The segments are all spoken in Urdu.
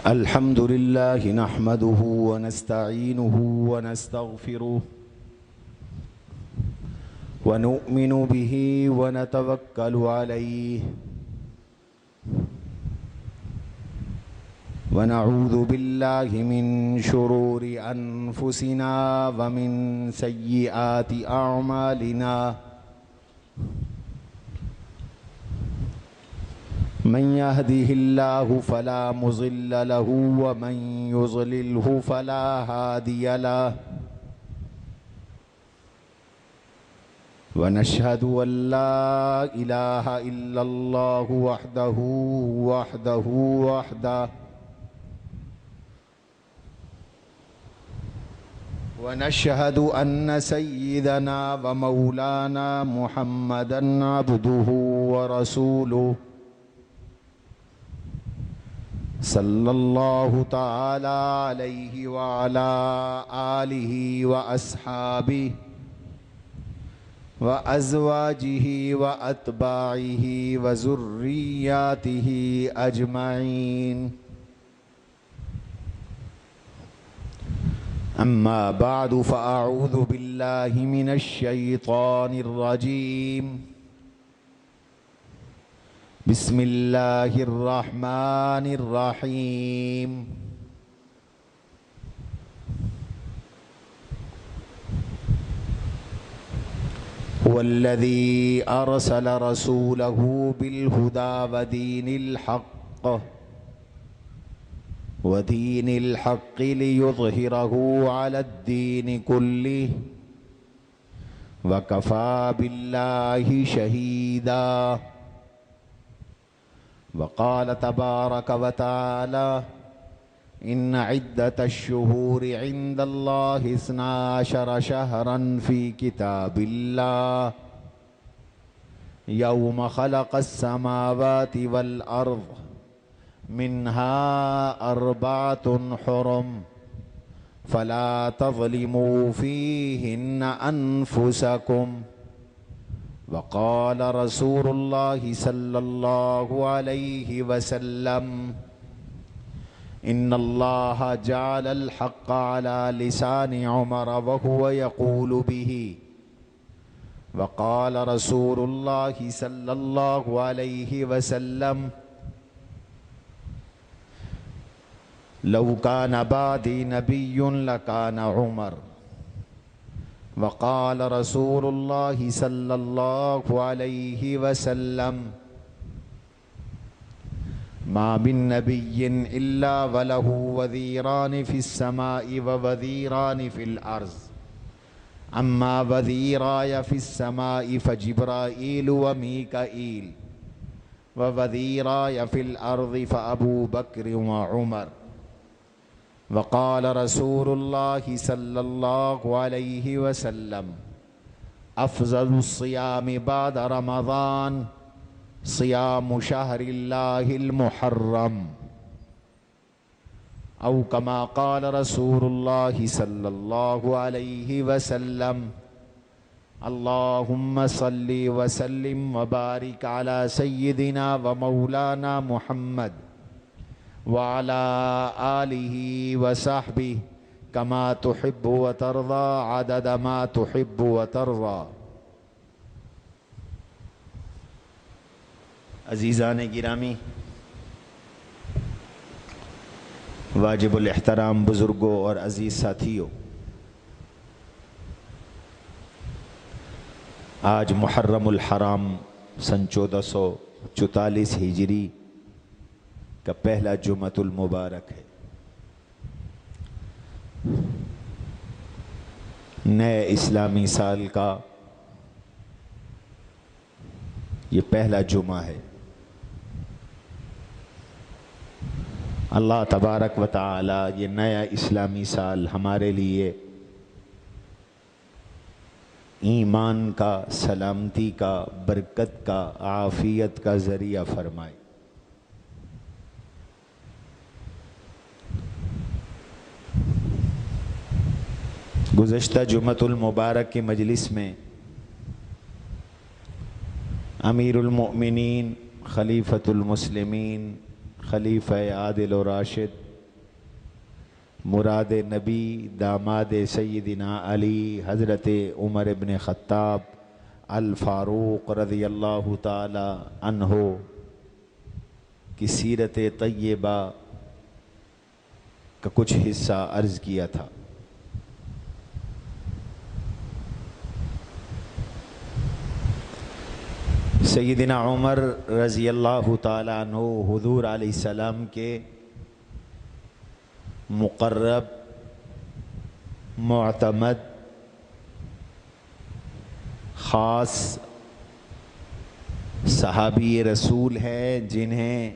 الحمد لله نحمده ونستعينه ونستغفره ونؤمن به ونتوكل عليه ونعوذ بالله من شرور أنفسنا ومن سيئات أعمالنا من يهده الله فلا مضل له ومن يضلله فلا هادي له ونشهد أن لا إله إلا الله وحده ونشهد أن سيدنا ومولانا محمدًا عبده ورسوله صلى الله تعالى عليه وعلى آله وأصحابه وأزواجه وأتباعه وذرياته أجمعين أما بعد فأعوذ بالله من الشيطان الرجيم بسم الله الرحمن الرحيم هو الذي أرسل رسوله بالهدى ودين الحق ليظهره على الدين كله وكفى بالله شهيدا وقال تبارك وتعالى إن عدة الشهور عند الله 12 شهرا في كتاب الله يوم خلق السماوات والأرض منها 4 حرم فلا تظلموا فيهن أنفسكم وقال رسول الله صلى الله عليه وسلم إن الله جعل الحق على لسان عمر وهو يقول به وقال رسول الله صلى الله عليه وسلم لو كان بعدي نبي لكان عمر وقال رسول الله صلى الله عليه وسلم ما من نبي إلا وله وزيران في السماء ووزيران في الأرض أما وزيراي في السماء فجبرائيل وميكائيل ووزيراي في الأرض فأبو بكر وعمر وقال رسول الله صلى الله عليه وسلم أفضل الصيام بعد رمضان صيام شهر الله المحرم أو كما قال رسول الله صلى الله عليه وسلم اللهم صل وسلم وبارك على سيدنا ومولانا محمد وعلى آله وصحبه كما تحب وترضى عدد ما تحب وترضى. عزیزان گرامی، واجب الاحترام بزرگوں اور عزیز ساتھیوں، آج محرم الحرام سن 1444 ہجری کا پہلا جمعۃ المبارک ہے۔ نئے اسلامی سال کا یہ پہلا جمعہ ہے۔ اللہ تبارک و تعالی یہ نیا اسلامی سال ہمارے لیے ایمان کا، سلامتی کا، برکت کا، عافیت کا ذریعہ فرمائے۔ گزشتہ جمعۃ المبارک کی مجلس میں امیر المؤمنین خلیفۃ المسلمین خلیفہ عادل و راشد مراد نبی داماد سیدنا علی حضرت عمر ابن خطاب الفاروق رضی اللہ تعالی عنہ کی سیرت طیبہ کا کچھ حصہ عرض کیا تھا۔ سیدنا عمر رضی اللہ تعالی عنہ حضور علیہ السلام کے مقرب، معتمد، خاص صحابی رسول ہیں جنہیں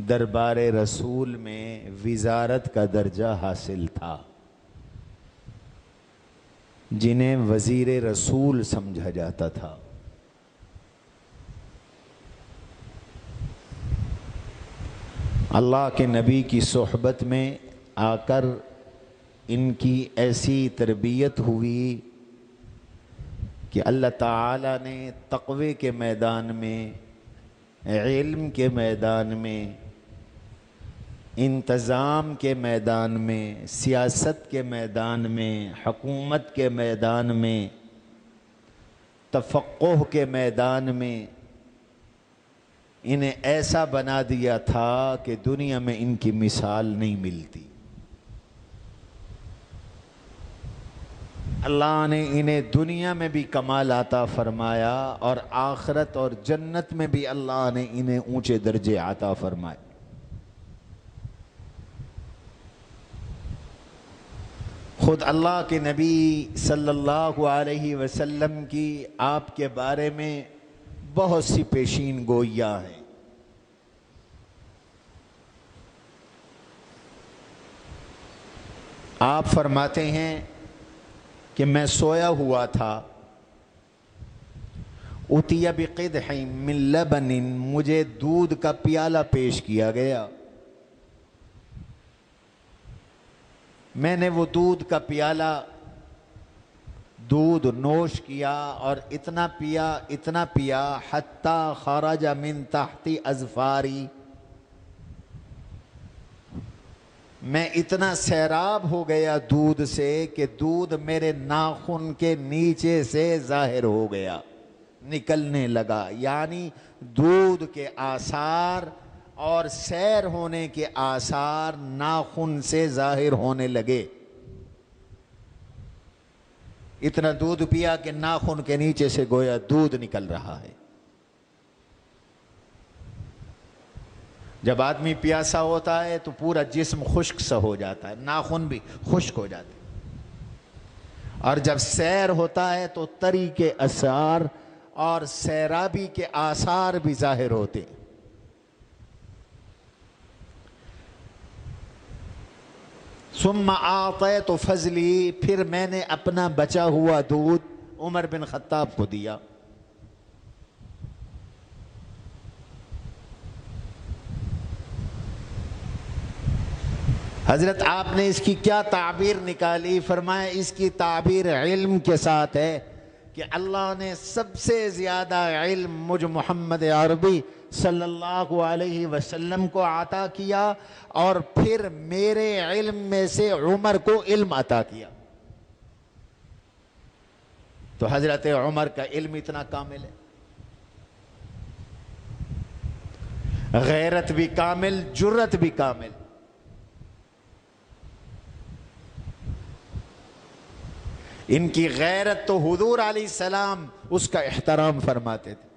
دربار رسول میں وزارت کا درجہ حاصل تھا، جنہیں وزیر رسول سمجھا جاتا تھا۔ اللہ کے نبی کی صحبت میں آ کر ان کی ایسی تربیت ہوئی کہ اللہ تعالیٰ نے تقوی کے میدان میں، علم کے میدان میں، انتظام کے میدان میں، سیاست کے میدان میں، حکومت کے میدان میں، تفقہ کے میدان میں انہیں ایسا بنا دیا تھا کہ دنیا میں ان کی مثال نہیں ملتی۔ اللہ نے انہیں دنیا میں بھی کمال عطا فرمایا اور آخرت اور جنت میں بھی اللہ نے انہیں اونچے درجے عطا فرمائے۔ خود اللہ کے نبی صلی اللہ علیہ وسلم کی آپ کے بارے میں بہت سی پیشین گوئیاں ہیں۔ آپ فرماتے ہیں کہ میں سویا ہوا تھا، اُتِیَ بِقِدْحٍ مِّن لَبَنٍ، مجھے دودھ کا پیالہ پیش کیا گیا، میں نے وہ دودھ کا پیالہ دودھ نوش کیا اور اتنا پیا حتیٰ خرج من تحت اظفاری، میں اتنا سیراب ہو گیا دودھ سے کہ دودھ میرے ناخن کے نیچے سے ظاہر ہو گیا، نکلنے لگا، یعنی دودھ کے آثار اور سیر ہونے کے آثار ناخن سے ظاہر ہونے لگے۔ اتنا دودھ پیا کہ ناخن کے نیچے سے گویا دودھ نکل رہا ہے۔ جب آدمی پیاسا ہوتا ہے تو پورا جسم خشک سا ہو جاتا ہے، ناخن بھی خشک ہو جاتے ہیں، اور جب سیر ہوتا ہے تو تری کے اثار اور سیرابی کے آثار بھی ظاہر ہوتے ہیں۔ ثم اعطیت فضلی، پھر میں نے اپنا بچا ہوا دودھ عمر بن خطاب کو دیا۔ حضرت آپ نے اس کی کیا تعبیر نکالی؟ فرمایا اس کی تعبیر علم کے ساتھ ہے کہ اللہ نے سب سے زیادہ علم مجھ محمد عربی صلی اللہ علیہ وسلم کو عطا کیا اور پھر میرے علم میں سے عمر کو علم عطا کیا۔ تو حضرت عمر کا علم اتنا کامل ہے، غیرت بھی کامل، جرت بھی کامل۔ ان کی غیرت تو حضور علیہ السلام اس کا احترام فرماتے تھے۔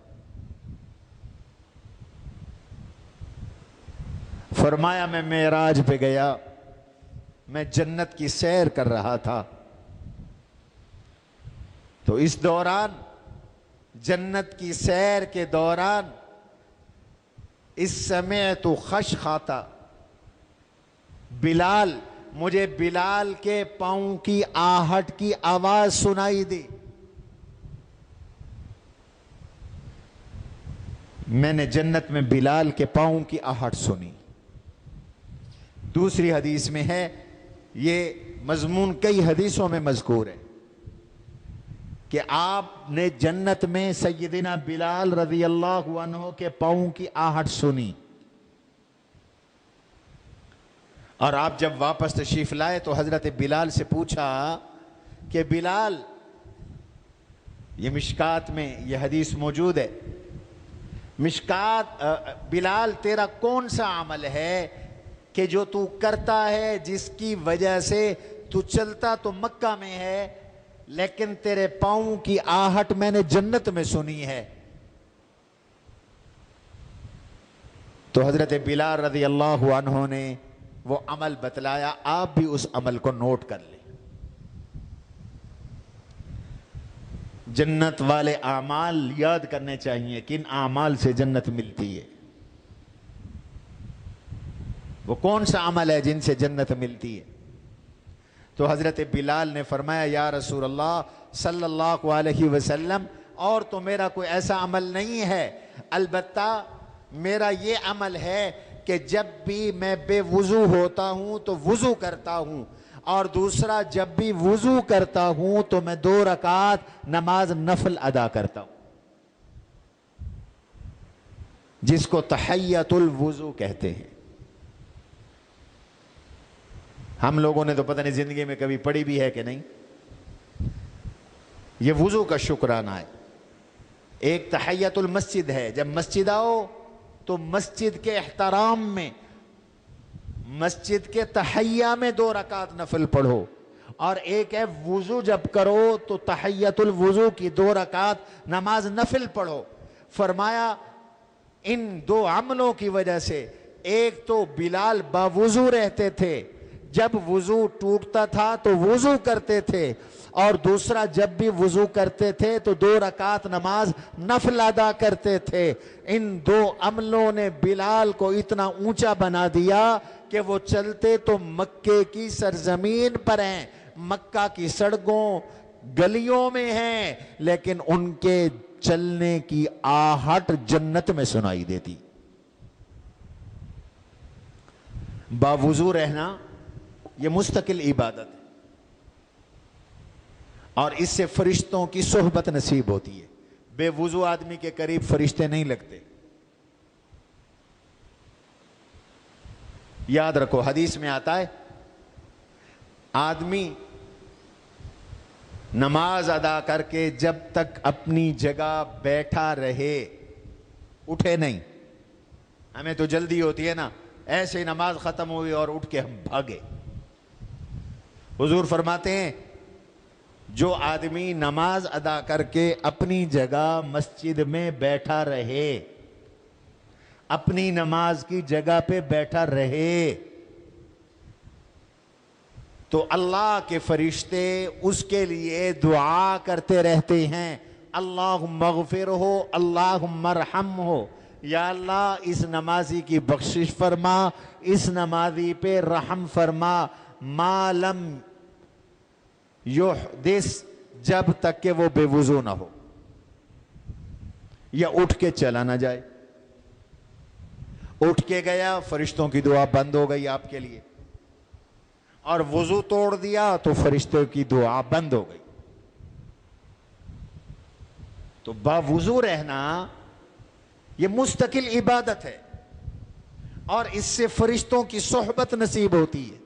فرمایا میں معراج پہ گیا، میں جنت کی سیر کر رہا تھا، تو اس دوران جنت کی سیر کے دوران اس سمعت خشخاتا، بلال، مجھے بلال کے پاؤں کی آہٹ کی آواز سنائی دی۔ میں نے جنت میں بلال کے پاؤں کی آہٹ سنی۔ دوسری حدیث میں ہے، یہ مضمون کئی حدیثوں میں مذکور ہے کہ آپ نے جنت میں سیدنا بلال رضی اللہ عنہ کے پاؤں کی آہٹ سنی اور آپ جب واپس تشریف لائے تو حضرت بلال سے پوچھا کہ بلال، یہ مشکات میں یہ حدیث موجود ہے، مشکات، بلال تیرا کون سا عمل ہے کہ جو تو کرتا ہے جس کی وجہ سے تو چلتا تو مکہ میں ہے لیکن تیرے پاؤں کی آہٹ میں نے جنت میں سنی ہے؟ تو حضرت بلال رضی اللہ عنہ نے وہ عمل بتلایا، آپ بھی اس عمل کو نوٹ کر لیں۔ جنت والے اعمال یاد کرنے چاہیے، کن اعمال سے جنت ملتی ہے، وہ کون سا عمل ہے جن سے جنت ملتی ہے؟ تو حضرت بلال نے فرمایا یا رسول اللہ صلی اللہ علیہ وسلم، اور تو میرا کوئی ایسا عمل نہیں ہے، البتہ میرا یہ عمل ہے کہ جب بھی میں بے وضو ہوتا ہوں تو وضو کرتا ہوں، اور دوسرا جب بھی وضو کرتا ہوں تو میں 2 رکعت نماز نفل ادا کرتا ہوں، جس کو تحیۃ الوضو کہتے ہیں۔ ہم لوگوں نے تو پتہ نہیں زندگی میں کبھی پڑھی بھی ہے کہ نہیں۔ یہ وضو کا شکرانہ ہے۔ ایک تحیۃ المسجد ہے، جب مسجد آؤ تو مسجد کے احترام میں، مسجد کے تحیہ میں 2 رکعت نفل پڑھو، اور ایک ہے وضو جب کرو تو تحیۃ الوضو کی 2 رکعت نماز نفل پڑھو۔ فرمایا ان 2 عملوں کی وجہ سے، ایک تو بلال باوضو رہتے تھے، جب وضو ٹوٹتا تھا تو وضو کرتے تھے، اور دوسرا جب بھی وضو کرتے تھے تو 2 رکعت نماز نفل ادا کرتے تھے۔ ان 2 عملوں نے بلال کو اتنا اونچا بنا دیا کہ وہ چلتے تو مکے کی سرزمین پر ہیں، مکہ کی سڑکوں گلیوں میں ہیں، لیکن ان کے چلنے کی آہٹ جنت میں سنائی دیتی۔ باوضو رہنا یہ مستقل عبادت ہے، اور اس سے فرشتوں کی صحبت نصیب ہوتی ہے۔ بے وضو آدمی کے قریب فرشتے نہیں لگتے۔ یاد رکھو، حدیث میں آتا ہے آدمی نماز ادا کر کے جب تک اپنی جگہ بیٹھا رہے، اٹھے نہیں، ہمیں تو جلدی ہوتی ہے نا، ایسے ہی نماز ختم ہوئی اور اٹھ کے ہم بھاگے۔ حضور فرماتے ہیں جو آدمی نماز ادا کر کے اپنی جگہ مسجد میں بیٹھا رہے، اپنی نماز کی جگہ پہ بیٹھا رہے، تو اللہ کے فرشتے اس کے لیے دعا کرتے رہتے ہیں، اللہم اغفر ہو، اللہم ارحم ہو، یا اللہ اس نمازی کی بخشش فرما، اس نمازی پہ رحم فرما، ما لم یحدث، جب تک کہ وہ بے وضو نہ ہو یا اٹھ کے چلا نہ جائے۔ اٹھ کے گیا، فرشتوں کی دعا بند ہو گئی آپ کے لیے، اور وضو توڑ دیا تو فرشتوں کی دعا بند ہو گئی۔ تو باوضو رہنا یہ مستقل عبادت ہے، اور اس سے فرشتوں کی صحبت نصیب ہوتی ہے۔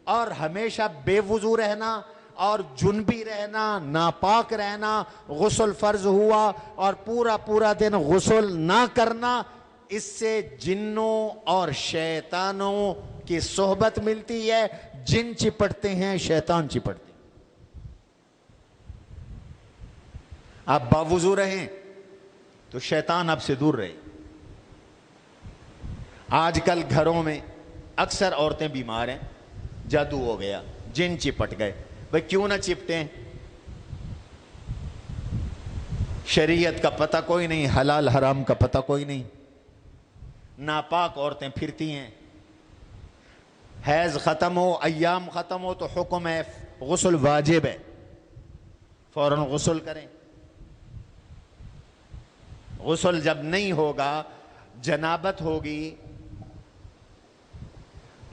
اور ہمیشہ بے وضو رہنا اور جنبی رہنا، ناپاک رہنا، غسل فرض ہوا اور پورا دن غسل نہ کرنا، اس سے جنوں اور شیطانوں کی صحبت ملتی ہے۔ جن چپٹتے ہیں، شیطان چپٹتے ہیں۔ آپ باوضو رہیں تو شیطان آپ سے دور رہے۔ آج کل گھروں میں اکثر عورتیں بیمار ہیں، جادو ہو گیا، جن چپٹ گئے۔ بھئی کیوں نہ چپٹے ہیں؟ شریعت کا پتہ کوئی نہیں، حلال حرام کا پتہ کوئی نہیں، ناپاک عورتیں پھرتی ہیں۔ حیض ختم ہو، ایام ختم ہو تو حکم ہے غسل واجب ہے، فوراً غسل کریں۔ غسل جب نہیں ہوگا، جنابت ہوگی،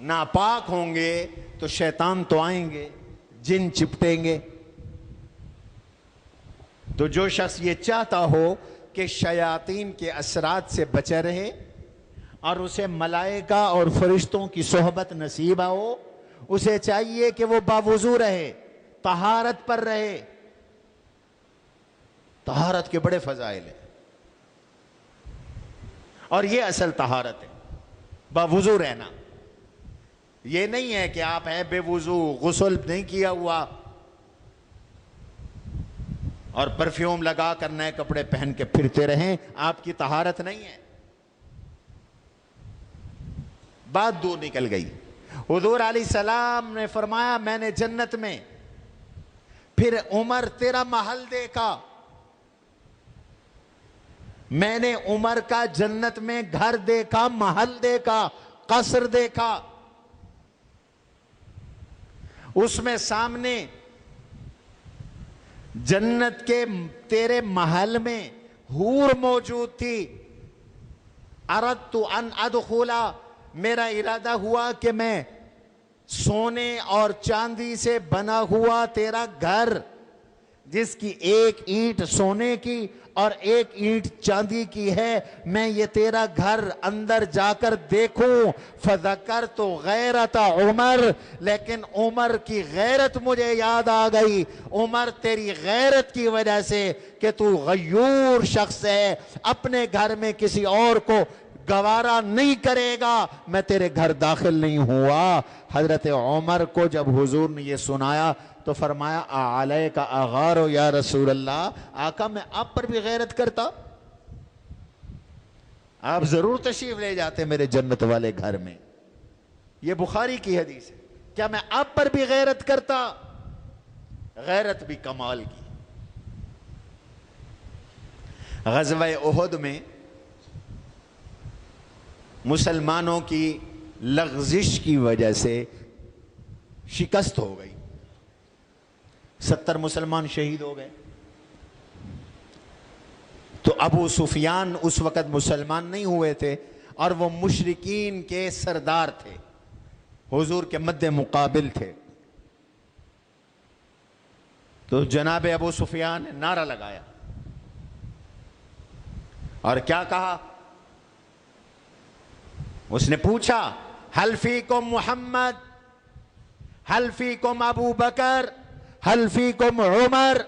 ناپاک ہوں گے تو شیطان تو آئیں گے، جن چپٹیں گے۔ تو جو شخص یہ چاہتا ہو کہ شیاطین کے اثرات سے بچا رہے اور اسے ملائکہ اور فرشتوں کی صحبت نصیب ہو، اسے چاہیے کہ وہ باوضو رہے، طہارت پر رہے۔ طہارت کے بڑے فضائل ہیں، اور یہ اصل طہارت ہے، باوضو رہنا۔ یہ نہیں ہے کہ آپ ہیں بے وضو، غسل نہیں کیا ہوا اور پرفیوم لگا کر نئے کپڑے پہن کے پھرتے رہیں، آپ کی طہارت نہیں ہے۔ بات دور نکل گئی۔ حضور علیہ السلام نے فرمایا میں نے جنت میں، پھر عمر تیرا محل دیکھا، میں نے عمر کا جنت میں گھر دیکھا، محل دیکھا، قصر دیکھا، اس میں سامنے جنت کے تیرے محل میں حور موجود تھی۔ اردت ان ادخلا، میرا ارادہ ہوا کہ میں سونے اور چاندی سے بنا ہوا تیرا گھر، جس کی ایک اینٹ سونے کی اور ایک اینٹ چاندی کی ہے، میں یہ تیرا گھر اندر جا کر دیکھوں۔ فذکرت غیرت عمر، لیکن عمر کی غیرت مجھے یاد آ گئی۔ عمر تیری غیرت کی وجہ سے کہ تو غیور شخص ہے، اپنے گھر میں کسی اور کو گوارا نہیں کرے گا، میں تیرے گھر داخل نہیں ہوا۔ حضرت عمر کو جب حضور نے یہ سنایا تو فرمایا اعلیک اغار یا رسول اللہ، آقا میں آپ پر بھی غیرت کرتا، آپ ضرور تشریف لے جاتے میرے جنت والے گھر میں۔ یہ بخاری کی حدیث ہے، کیا میں آپ پر بھی غیرت کرتا؟ غیرت بھی کمال کی۔ غزوہ احد میں مسلمانوں کی لغزش کی وجہ سے شکست ہو گئی، 70 مسلمان شہید ہو گئے۔ تو ابو سفیان اس وقت مسلمان نہیں ہوئے تھے، اور وہ مشرکین کے سردار تھے، حضور کے مد مقابل تھے۔ تو جناب ابو سفیان نے نعرہ لگایا اور کیا کہا؟ اس نے پوچھا حل فیکم محمد، حل فیکم ابو بکر، حل فیکم عمر؟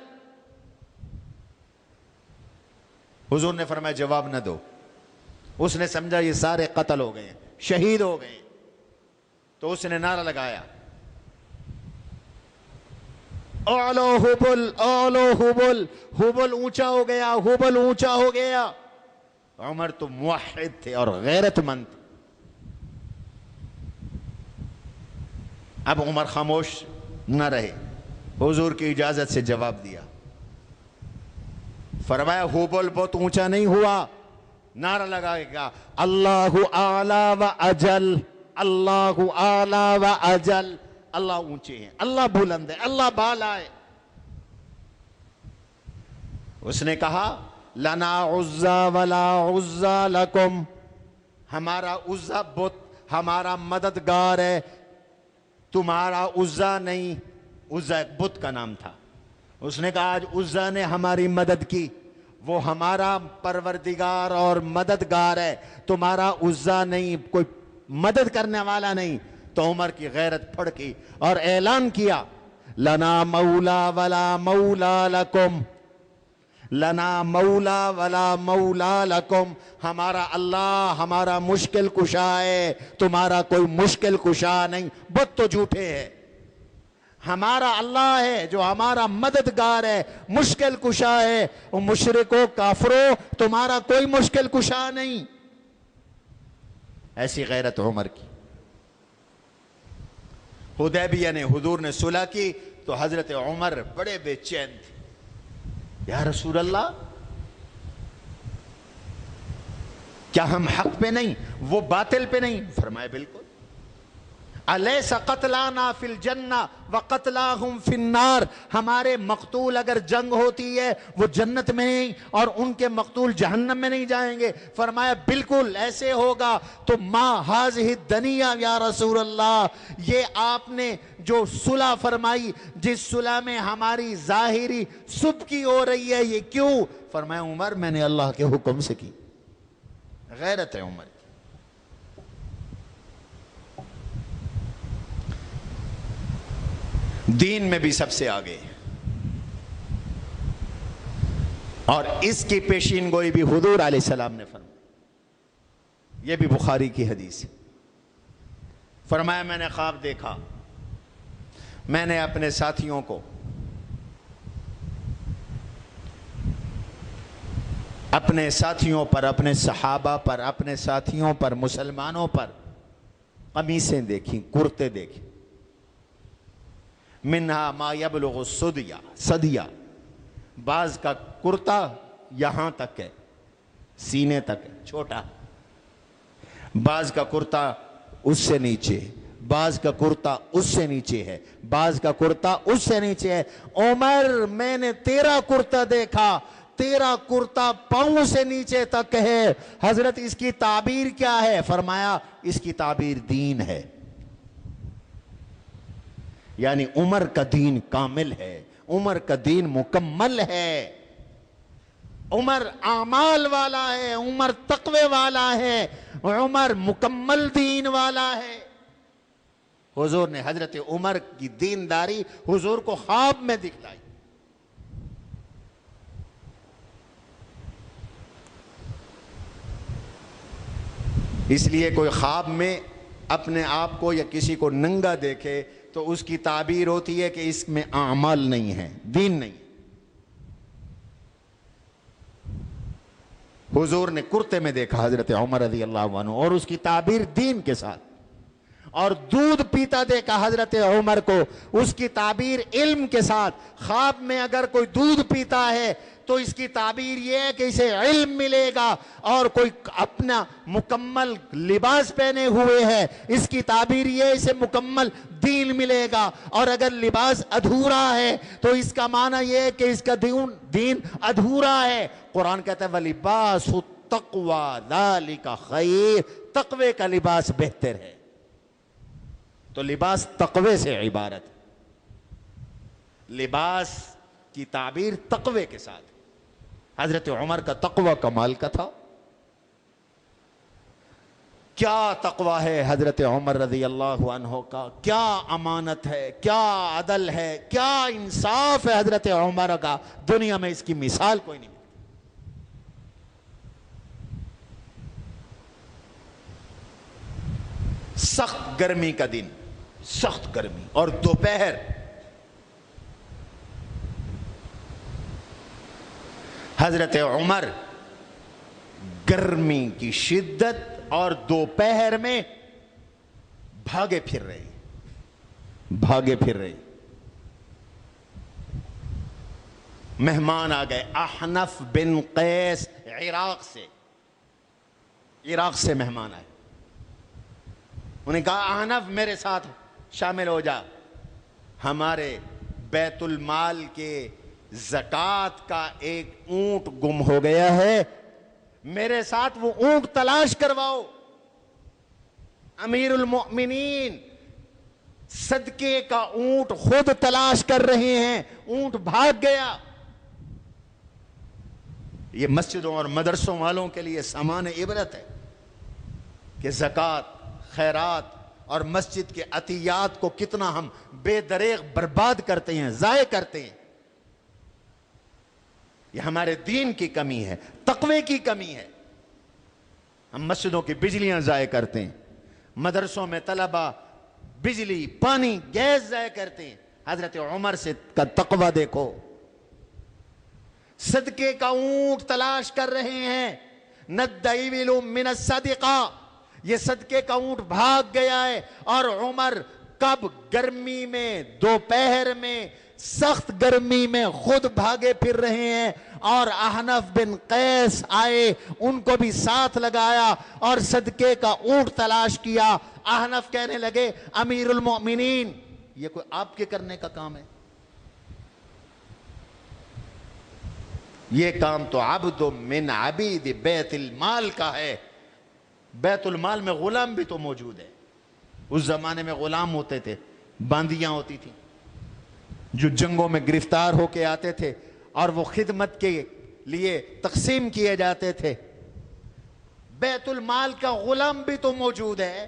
حضور نے فرمایا جواب نہ دو۔ اس نے سمجھا یہ سارے قتل ہو گئے، شہید ہو گئے، تو اس نے نعرہ لگایا اعلو حبل، اعلو حبل، حبل اونچا ہو گیا، حبل اونچا ہو گیا۔ عمر تو موحد تھے اور غیرت مند تھے۔ اب عمر خاموش نہ رہے، حضور کی اجازت سے جواب دیا، فرمایا حبل بہت اونچا نہیں ہوا، نعرہ لگائے گا اللہ اعلی و اجل، اللہ اعلی و اجل، اللہ اونچے ہیں، اللہ بلند ہے، اللہ بالا ہے۔ اس نے کہا لنا عزا ولا عزا لکم، ہمارا عزا بت ہمارا مددگار ہے، تمہارا عزا نہیں۔ عزا ایک بت کا نام تھا۔ اس نے کہا آج عزا نے ہماری مدد کی، وہ ہمارا پروردگار اور مددگار ہے، تمہارا عزا نہیں، کوئی مدد کرنے والا نہیں۔ تو عمر کی غیرت پھڑکی اور اعلان کیا لنا مولا ولا مولا لکم، لنا مولا ولا مولا لکم، ہمارا اللہ ہمارا مشکل کشا ہے، تمہارا کوئی مشکل کشا نہیں۔ بت تو جھوٹے ہے، ہمارا اللہ ہے جو ہمارا مددگار ہے، مشکل کشا ہے۔ مشرکو کافرو، تمہارا کوئی مشکل کشا نہیں۔ ایسی غیرت عمر کی۔ حدیبیہ نے حضور نے صلح کی تو حضرت عمر بڑے بے چین تھے، یا رسول اللہ کیا ہم حق پہ نہیں، وہ باطل پہ نہیں؟ فرمایا بالکل۔ الیس قتلانا فی الجنہ وقتلاہم فی النار، ہمارے مقتول اگر جنگ ہوتی ہے وہ جنت میں نہیں اور ان کے مقتول جہنم میں نہیں جائیں گے؟ فرمایا بالکل ایسے ہوگا۔ تو ما ہذہ الدنیہ یا رسول اللہ، یہ آپ نے جو صلح فرمائی، جس صلح میں ہماری ظاہری سبکی ہو رہی ہے، یہ کیوں؟ فرمایا عمر میں نے اللہ کے حکم سے کی۔ غیرت ہے عمر کی۔ دین میں بھی سب سے آگے، اور اس کی پیشین گوئی بھی حضور علیہ السلام نے فرمائی. یہ بھی بخاری کی حدیث ہے. فرمایا میں نے خواب دیکھا، میں نے اپنے ساتھیوں کو پر، اپنے صحابہ پر، اپنے ساتھیوں پر، مسلمانوں پر قمیصیں دیکھی، کرتے دیکھے. منہا ما یبلغ صدیہ، بعض کا کرتا یہاں تک ہے، سینے تک ہے، چھوٹا. بعض کا کرتا اس سے نیچے، بعض کا کرتا اس سے نیچے ہے، بعض کا کرتا اس سے نیچے ہے. عمر میں نے تیرا کرتا دیکھا، تیرا کرتا پاؤں سے نیچے تک ہے. حضرت اس کی تعبیر کیا ہے؟ فرمایا اس کی تعبیر دین ہے. یعنی عمر کا دین کامل ہے، عمر کا دین مکمل ہے، عمر اعمال والا ہے، عمر تقوی والا ہے، عمر مکمل دین والا ہے. حضور نے حضرت عمر کی دینداری حضور کو خواب میں دکھلائی. اس لیے کوئی خواب میں اپنے آپ کو یا کسی کو ننگا دیکھے تو اس کی تعبیر ہوتی ہے کہ اس میں اعمال نہیں ہے، دین نہیں. حضور نے کرتے میں دیکھا حضرت عمر رضی اللہ عنہ، اور اس کی تعبیر دین کے ساتھ. اور دودھ پیتا دیکھا حضرت عمر کو، اس کی تعبیر علم کے ساتھ. خواب میں اگر کوئی دودھ پیتا ہے تو اس کی تعبیر یہ ہے کہ اسے علم ملے گا. اور کوئی اپنا مکمل لباس پہنے ہوئے ہے، اس کی تعبیر یہ ہے اسے مکمل دین ملے گا. اور اگر لباس ادھورا ہے تو اس کا معنی یہ ہے کہ اس کا دین ادھورا ہے. قرآن کہتا ہے وَلِبَاسُ التَّقْوَى ذَلِكَ خَيْرٌ، تقوی کا لباس بہتر ہے. تو لباس تقوی سے عبارت ہے. لباس کی تعبیر تقوی کے ساتھ. حضرت عمر کا تقوی کمال کا تھا. کیا تقوی ہے حضرت عمر رضی اللہ عنہ کا، کیا امانت ہے، کیا عدل ہے، کیا انصاف ہے حضرت عمر کا. دنیا میں اس کی مثال کوئی نہیں. سخت گرمی کا دن، سخت گرمی، اور دوپہر حضرت عمر گرمی کی شدت اور دوپہر میں بھاگے پھر رہے. مہمان آ گئے، احنف بن قیس عراق سے مہمان آئے. انہوں نے کہا احنف میرے ساتھ شامل ہو جا، ہمارے بیت المال کے زکوٰۃ کا ایک اونٹ گم ہو گیا ہے، میرے ساتھ وہ اونٹ تلاش کرواؤ. امیر المؤمنین صدقے کا اونٹ خود تلاش کر رہے ہیں، اونٹ بھاگ گیا. یہ مسجدوں اور مدرسوں والوں کے لیے سامان عبرت ہے کہ زکوٰۃ، خیرات اور مسجد کے عطیات کو کتنا ہم بے دریغ برباد کرتے ہیں، ضائع کرتے ہیں. یہ ہمارے دین کی کمی ہے، تقوی کی کمی ہے. ہم مسجدوں کی بجلیاں ضائع کرتے ہیں، مدرسوں میں طلبہ بجلی، پانی، گیس ضائع کرتے ہیں. حضرت عمر سے کا تقوی دیکھو، صدقے کا اونٹ تلاش کر رہے ہیں. ند ایبل من الصدقہ، یہ صدقے کا اونٹ بھاگ گیا ہے. اور عمر کب گرمی میں، دوپہر میں، سخت گرمی میں خود بھاگے پھر رہے ہیں. اور احنف بن قیس آئے، ان کو بھی ساتھ لگایا اور صدقے کا اونٹ تلاش کیا. احنف کہنے لگے امیر المؤمنین یہ کوئی آپ کے کرنے کا کام ہے؟ یہ کام تو عبد من عبید بیت المال کا ہے. بیت المال میں غلام بھی تو موجود ہے. اس زمانے میں غلام ہوتے تھے، باندیاں ہوتی تھیں جو جنگوں میں گرفتار ہو کے آتے تھے اور وہ خدمت کے لیے تقسیم کیے جاتے تھے. بیت المال کا غلام بھی تو موجود ہے.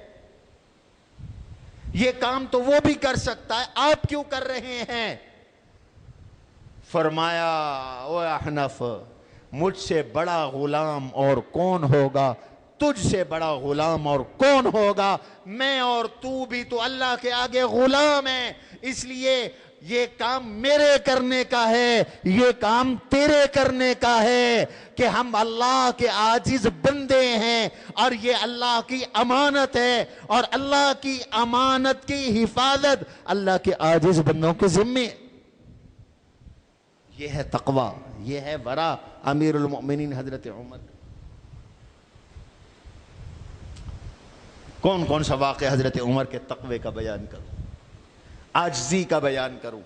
یہ کام تو وہ بھی کر سکتا ہے، آپ کیوں کر رہے ہیں؟ فرمایا او احنف، مجھ سے بڑا غلام اور کون ہوگا؟ تجھ سے بڑا غلام اور کون ہوگا؟ میں اور تو بھی تو اللہ کے آگے غلام ہیں، اس لیے یہ کام میرے کرنے کا ہے، یہ کام تیرے کرنے کا ہے، کہ ہم اللہ کے عاجز بندے ہیں اور یہ اللہ کی امانت ہے، اور اللہ کی امانت کی حفاظت اللہ کے عاجز بندوں کے ذمے۔ یہ ہے تقوی، یہ ہے ورع امیر المؤمنین حضرت عمر۔ کون کون سا واقعہ حضرت عمر کے تقوی کا بیان کروں، عاجزی کا بیان کروں؟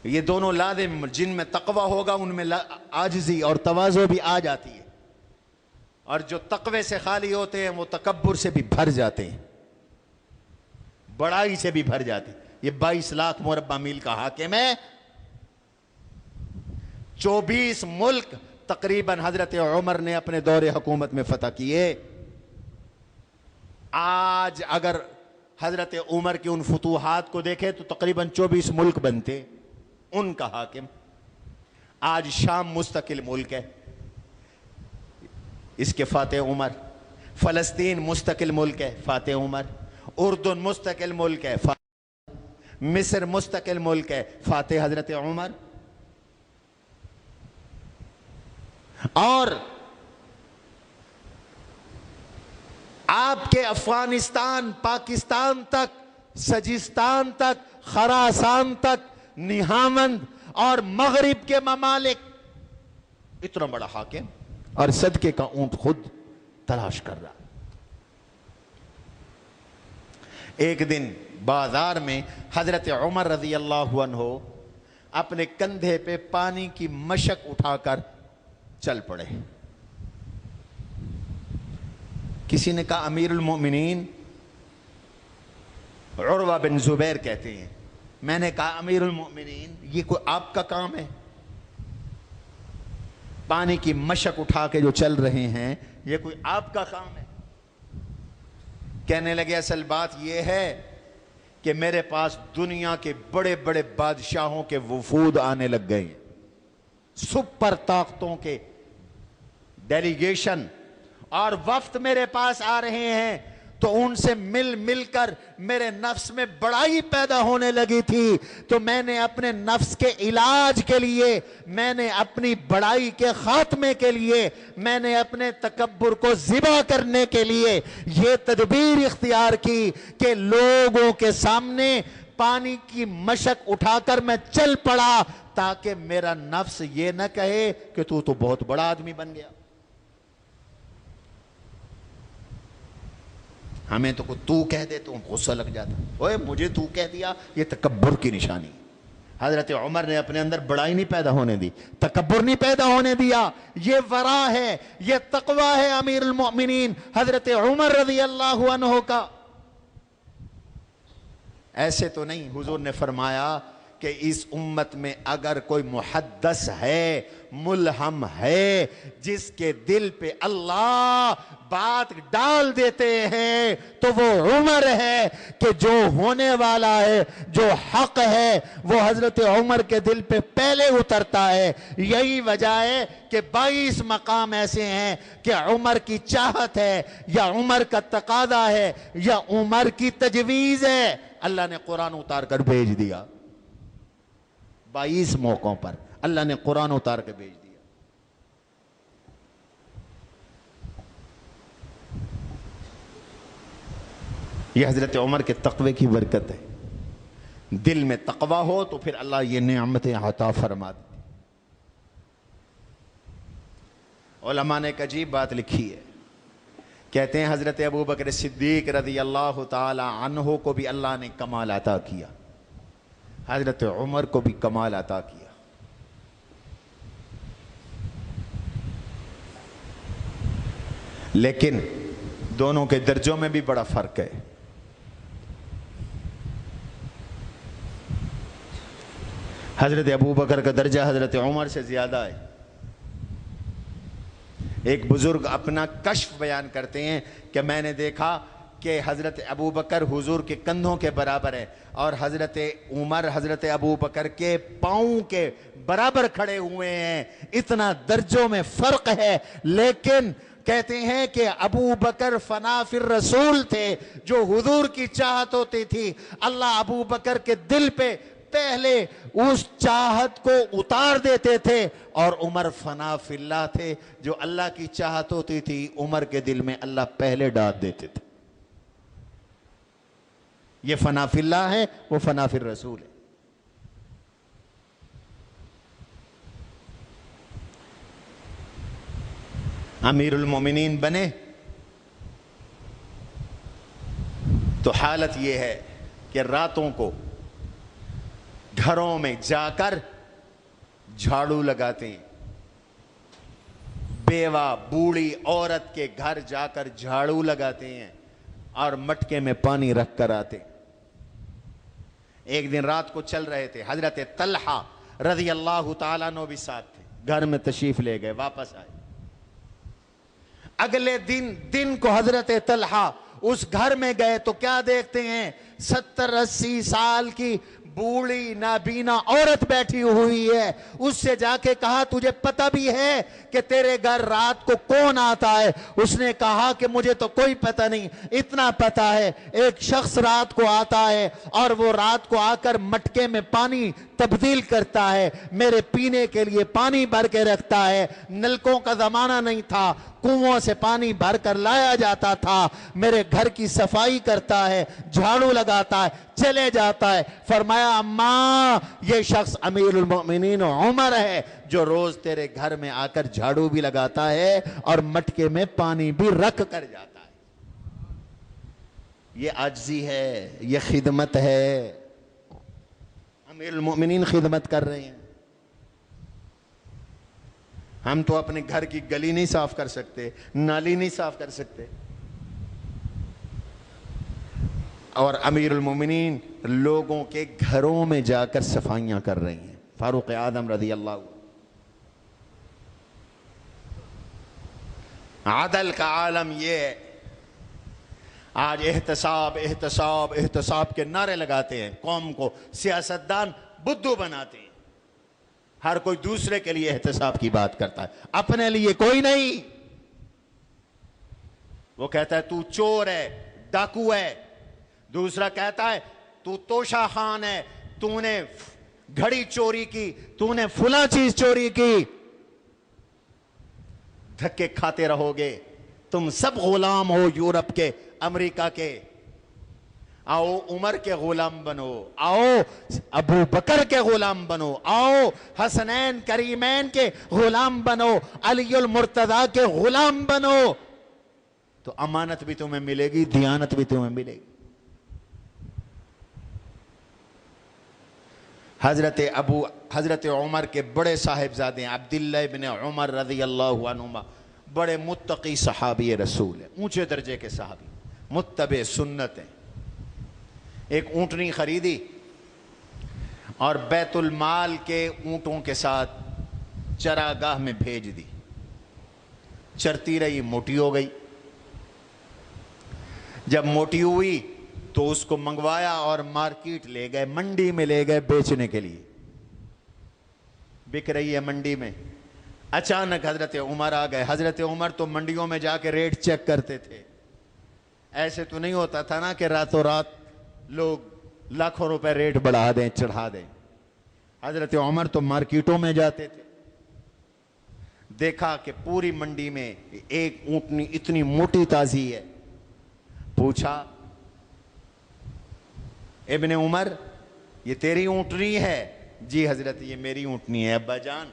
یہ دونوں لازم، جن میں تقوی ہوگا ان میں عاجزی اور تواضع بھی آ جاتی ہے، اور جو تقوی سے خالی ہوتے ہیں وہ تکبر سے بھی بھر جاتے ہیں، بڑائی سے بھی بھر جاتے ہیں۔ یہ 22 لاکھ مربع میل کا حاکم ہے، 24 ملک تقریباً حضرت عمر نے اپنے دور حکومت میں فتح کیے۔ آج اگر حضرت عمر کی ان فتوحات کو دیکھیں تو تقریباً 24 ملک بنتے ان کا حاکم۔ آج شام مستقل ملک ہے، اس کے فاتح عمر۔ فلسطین مستقل ملک ہے، فاتح عمر۔ اردن مستقل ملک ہے، فاتح۔ مصر مستقل ملک ہے، فاتح حضرت عمر۔ اور آپ کے افغانستان، پاکستان تک، سجستان تک، خراسان تک، نہاوند اور مغرب کے ممالک، اتنا بڑا حاکم، اور صدقے کا اونٹ خود تلاش کر رہا۔ ایک دن بازار میں حضرت عمر رضی اللہ عنہ اپنے کندھے پہ پانی کی مشک اٹھا کر چل پڑے۔ کسی نے کہا امیر المؤمنین، عروہ بن زبیر کہتے ہیں، میں نے کہا امیر المؤمنین یہ کوئی آپ کا کام ہے؟ پانی کی مشک اٹھا کے جو چل رہے ہیں یہ کوئی آپ کا کام ہے؟ کہنے لگے اصل بات یہ ہے کہ میرے پاس دنیا کے بڑے بڑے بادشاہوں کے وفود آنے لگ گئے ہیں، سپر طاقتوں کے ڈیلیگیشن اور وفد میرے پاس آ رہے ہیں، تو ان سے مل مل کر میرے نفس میں بڑائی پیدا ہونے لگی تھی، تو میں نے اپنے نفس کے علاج کے لیے، میں نے اپنی بڑائی کے خاتمے کے لیے، میں نے اپنے تکبر کو ذبح کرنے کے لیے یہ تدبیر اختیار کی کہ لوگوں کے سامنے پانی کی مشک اٹھا کر میں چل پڑا، تاکہ میرا نفس یہ نہ کہے کہ تو بہت بڑا آدمی بن گیا۔ ہمیں تو کوئی تو کہہ دے تو غصہ لگ جاتا، اوے مجھے تو کہہ دیا، یہ تکبر کی نشانی۔ حضرت عمر نے اپنے اندر بڑائی نہیں پیدا ہونے دی، تکبر نہیں پیدا ہونے دیا، یہ ورع ہے، یہ تقوی ہے امیر المؤمنین حضرت عمر رضی اللہ عنہ کا۔ ایسے تو نہیں، حضور نے فرمایا کہ اس امت میں اگر کوئی محدث ہے، ملہم ہے، جس کے دل پہ اللہ بات ڈال دیتے ہیں، تو وہ عمر ہے، کہ جو ہونے والا ہے، جو حق ہے، وہ حضرت عمر کے دل پہ پہلے اترتا ہے۔ یہی وجہ ہے کہ 22 مقام ایسے ہیں کہ عمر کی چاہت ہے، یا عمر کا تقاضا ہے، یا عمر کی تجویز ہے، اللہ نے قرآن اتار کر بھیج دیا۔ 22 موقعوں پر اللہ نے قرآن اتار کے بھیج دیا۔ یہ حضرت عمر کے تقوی کی برکت ہے۔ دل میں تقوی ہو تو پھر اللہ یہ نعمتیں عطا فرما دیتے۔ علماء نے ایک عجیب بات لکھی ہے، کہتے ہیں حضرت ابو بکر صدیق رضی اللہ تعالی عنہ کو بھی اللہ نے کمال عطا کیا، حضرت عمر کو بھی کمال عطا کیا۔ لیکن دونوں کے درجوں میں بھی بڑا فرق ہے۔ حضرت ابو بکر کا درجہ حضرت عمر سے زیادہ ہے۔ ایک بزرگ اپنا کشف بیان کرتے ہیں کہ میں نے دیکھا کہ حضرت ابو بکر حضور کے کندھوں کے برابر ہے اور حضرت عمر حضرت ابو بکر کے پاؤں کے برابر کھڑے ہوئے ہیں، اتنا درجوں میں فرق ہے، لیکن کہتے ہیں کہ ابو بکر فنا فی الرسول تھے، جو حضور کی چاہت ہوتی تھی اللہ ابو بکر کے دل پہ پہلے اس چاہت کو اتار دیتے تھے، اور عمر فنا فی اللہ تھے، جو اللہ کی چاہت ہوتی تھی عمر کے دل میں اللہ پہلے ڈال دیتے تھے۔ یہ فنا فی اللہ ہے، وہ فنا فی الرسول ہے۔ امیر المومنین بنے تو حالت یہ ہے کہ راتوں کو گھروں میں جا کر جھاڑو لگاتے ہیں، بیوہ بوڑھی عورت کے گھر جا کر جھاڑو لگاتے ہیں اور مٹکے میں پانی رکھ کر آتے ہیں۔ ایک دن رات کو چل رہے تھے، حضرت طلحہ رضی اللہ تعالیٰ عنہ بھی ساتھ تھے، گھر میں تشریف لے گئے، واپس آئے۔ اگلے دن کو حضرت طلحہ اس گھر میں گئے تو کیا دیکھتے ہیں؟ 70-80 سال کی بوڑھی نابینا عورت بیٹھی ہوئی ہے۔ اس سے جا کے کہا تجھے پتہ بھی ہے کہ تیرے گھر رات کو کون آتا ہے؟ اس نے کہا کہ مجھے تو کوئی پتہ نہیں، اتنا پتہ ہے ایک شخص رات کو آتا ہے اور وہ رات کو آ کر مٹکے میں پانی تبدیل کرتا ہے، میرے پینے کے لیے پانی بھر کے رکھتا ہے۔ نلکوں کا زمانہ نہیں تھا، کنووں سے پانی بھر کر لایا جاتا تھا، میرے گھر کی صفائی کرتا ہے، جھاڑو لگاتا ہے، چلے جاتا ہے۔ فرمایا اماں یہ شخص امیر المؤمنین عمر ہے، جو روز تیرے گھر میں آ کر جھاڑو بھی لگاتا ہے اور مٹکے میں پانی بھی رکھ کر جاتا ہے۔ یہ عاجزی ہے، یہ خدمت ہے۔ امیر المؤمنین خدمت کر رہے ہیں۔ ہم تو اپنے گھر کی گلی نہیں صاف کر سکتے، نالی نہیں صاف کر سکتے، اور امیر المومنین لوگوں کے گھروں میں جا کر صفائیاں کر رہی ہیں۔ فاروق اعظم رضی اللہ عنہ، عدل کا عالم یہ ہے۔ آج احتساب احتساب احتساب کے نعرے لگاتے ہیں، قوم کو سیاستدان بدھو بناتے ہیں، ہر کوئی دوسرے کے لیے احتساب کی بات کرتا ہے، اپنے لیے کوئی نہیں۔ وہ کہتا ہے تو چور ہے، ڈاکو ہے، دوسرا کہتا ہے تو توشہ خان ہے، تو نے گھڑی چوری کی، تو نے فلاں چیز چوری کی۔ دھکے کھاتے رہو گے، تم سب غلام ہو یورپ کے، امریکہ کے۔ آؤ عمر کے غلام بنو، آؤ ابو بکر کے غلام بنو، آؤ حسنین کریمین کے غلام بنو، علی المرتضی کے غلام بنو، تو امانت بھی تمہیں ملے گی، دیانت بھی تمہیں ملے گی۔ حضرت عمر کے بڑے صاحبزادے ہیں عبداللہ ابن عمر رضی اللہ عنہما، بڑے متقی صحابی رسول ہیں، اونچے درجے کے صحابی، متبع سنت ہیں۔ ایک اونٹنی خریدی اور بیت المال کے اونٹوں کے ساتھ چراگاہ میں بھیج دی، چرتی رہی، موٹی ہو گئی۔ جب موٹی ہوئی تو اس کو منگوایا اور مارکیٹ لے گئے، منڈی میں لے گئے بیچنے کے لیے، بک رہی ہے منڈی میں۔ اچانک حضرت عمر آ گئے۔ حضرت عمر تو منڈیوں میں جا کے ریٹ چیک کرتے تھے، ایسے تو نہیں ہوتا تھا نا کہ راتوں رات لوگ لاکھوں روپے ریٹ بڑھا دیں چڑھا دیں۔ حضرت عمر تو مارکیٹوں میں جاتے تھے، دیکھا کہ پوری منڈی میں ایک اونٹنی اتنی موٹی تازی ہے۔ پوچھا ابن عمر یہ تیری اونٹنی ہے؟ جی حضرت یہ میری اونٹنی ہے ابا جان،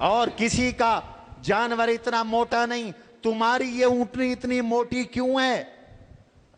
اور کسی کا جانور اتنا موٹا نہیں، تمہاری یہ اونٹنی اتنی موٹی کیوں ہے؟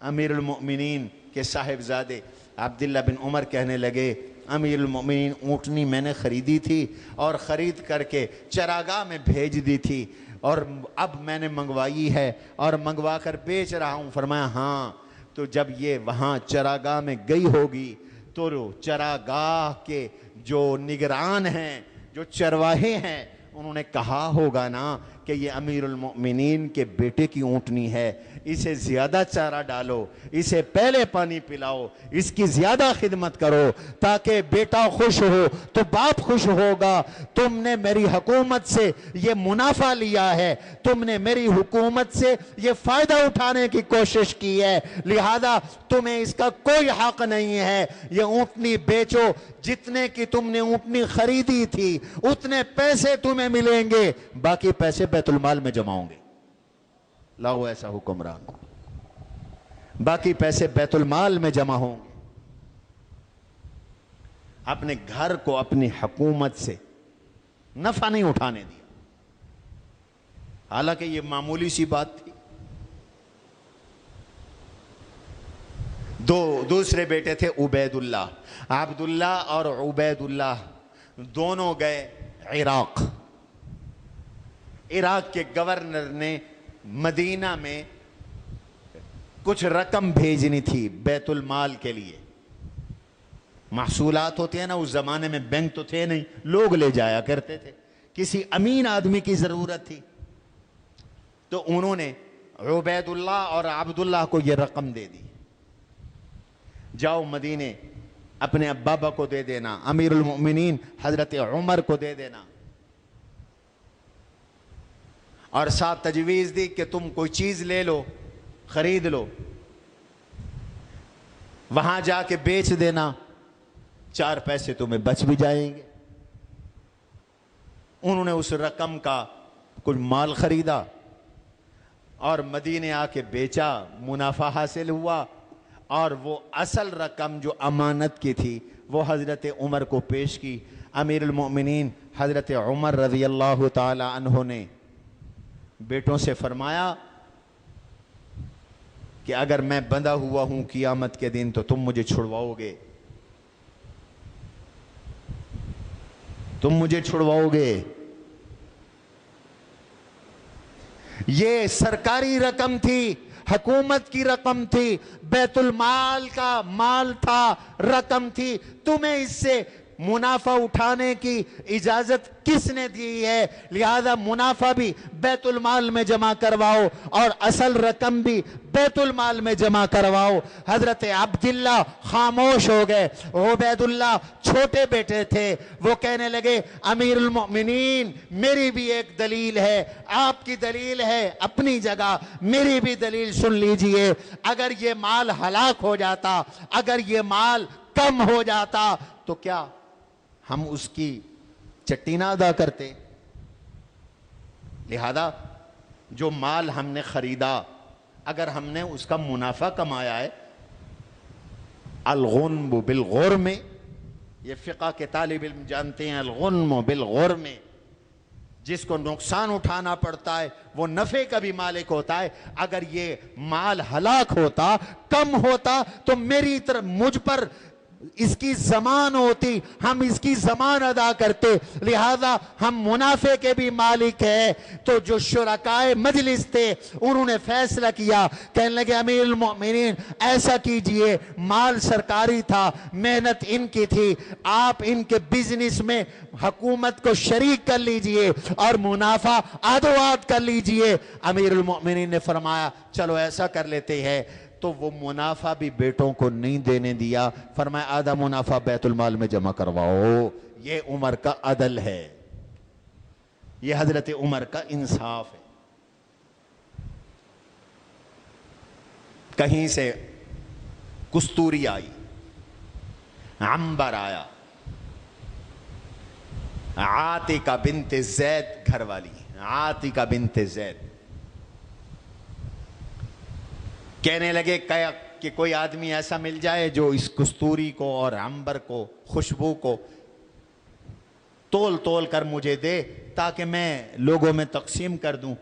امیر المؤمنین کے صاحبزادے عبداللہ بن عمر کہنے لگے امیر المؤمنین اونٹنی میں نے خریدی تھی اور خرید کر کے چراگاہ میں بھیج دی تھی، اور اب میں نے منگوائی ہے اور منگوا کر بیچ رہا ہوں۔ فرمایا ہاں، تو جب یہ وہاں چراگاہ میں گئی ہوگی تو چراگاہ کے جو نگران ہیں، جو چرواہے ہیں، انہوں نے کہا ہوگا نا کہ یہ امیر المؤمنین کے بیٹے کی اونٹنی ہے، اسے زیادہ چارہ ڈالو، اسے پہلے پانی پلاؤ، اس کی زیادہ خدمت کرو تاکہ بیٹا خوش ہو تو باپ خوش ہوگا۔ تم نے میری حکومت سے یہ منافع لیا ہے، تم نے میری حکومت سے یہ فائدہ اٹھانے کی کوشش کی ہے، لہذا تمہیں اس کا کوئی حق نہیں ہے۔ یہ اونٹنی بیچو، جتنے کی تم نے اونٹنی خریدی تھی اتنے پیسے تمہیں ملیں گے، باقی پیسے بیت المال میں جمع ہوں گے۔ لاؤ ایسا حکمران، باقی پیسے بیت المال میں جمع ہوں گے۔ اپنے گھر کو اپنی حکومت سے نفع نہیں اٹھانے دیا، حالانکہ یہ معمولی سی بات تھی۔ دوسرے بیٹے تھے عبید اللہ، عبداللہ اور عبید اللہ دونوں گئے عراق۔ عراق کے گورنر نے مدینہ میں کچھ رقم بھیجنی تھی بیت المال کے لیے۔ محصولات ہوتے ہیں نا، اس زمانے میں بینک تو تھے نہیں، لوگ لے جایا کرتے تھے، کسی امین آدمی کی ضرورت تھی تو انہوں نے عبید اللہ اور عبداللہ کو یہ رقم دے دی، جاؤ مدینے اپنے ابا کو دے دینا، امیر المؤمنین حضرت عمر کو دے دینا، اور ساتھ تجویز دی کہ تم کوئی چیز لے لو، خرید لو، وہاں جا کے بیچ دینا، 4 پیسے تمہیں بچ بھی جائیں گے۔ انہوں نے اس رقم کا کچھ مال خریدا اور مدینے آ کے بیچا، منافع حاصل ہوا، اور وہ اصل رقم جو امانت کی تھی وہ حضرت عمر کو پیش کی۔ امیر المؤمنین حضرت عمر رضی اللہ تعالی عنہ نے بیٹوں سے فرمایا کہ اگر میں بندھا ہوا ہوں قیامت کے دن تو تم مجھے چھڑواؤ گے، تم مجھے چھڑواؤ گے۔ یہ سرکاری رقم تھی، حکومت کی رقم تھی، بیت المال کا مال تھا، رقم تھی، تمہیں اس سے منافع اٹھانے کی اجازت کس نے دی ہے؟ لہذا منافع بھی بیت المال میں جمع کرواؤ اور اصل رقم بھی بیت المال میں جمع کرواؤ۔ حضرت عبداللہ خاموش ہو گئے۔ عبید اللہ چھوٹے بیٹے تھے، وہ کہنے لگے امیر المؤمنین میری بھی ایک دلیل ہے، آپ کی دلیل ہے اپنی جگہ، میری بھی دلیل سن لیجئے۔ اگر یہ مال ہلاک ہو جاتا، اگر یہ مال کم ہو جاتا تو کیا ہم اس کی چٹینہ ادا کرتے؟ لہذا جو مال ہم نے خریدا، اگر ہم نے اس کا منافع کمایا ہے، الغنم بالغرم، یہ فقہ کے طالب علم جانتے ہیں، الغنم بالغرم، جس کو نقصان اٹھانا پڑتا ہے وہ نفع کا بھی مالک ہوتا ہے۔ اگر یہ مال ہلاک ہوتا، کم ہوتا، تو میری طرف مجھ پر اس کی زمان ہوتی، ہم اس کی زمان ادا کرتے، لہذا ہم منافع کے بھی مالک ہیں۔ تو جو شرکائے مجلس تھے انہوں نے فیصلہ کیا، کہنے لگے امیر المؤمنین ایسا کیجئے، مال سرکاری تھا، محنت ان کی تھی، آپ ان کے بزنس میں حکومت کو شریک کر لیجئے اور منافع آدھو آدھ کر لیجئے۔ امیر المؤمنین نے فرمایا چلو ایسا کر لیتے ہیں۔ تو وہ منافع بھی بیٹوں کو نہیں دینے دیا، فرمایا آدھا منافع بیت المال میں جمع کرواؤ۔ یہ عمر کا عدل ہے، یہ حضرت عمر کا انصاف ہے۔ کہیں سے کستوری آئی، عنبر آیا، عاتقہ بنت زید گھر والی، عاتقہ بنت زید، کہنے لگے کہ کوئی آدمی ایسا مل جائے جو اس کستوری کو اور عنبر کو، خوشبو کو تول تول کر مجھے دے تاکہ میں لوگوں میں تقسیم کر دوں۔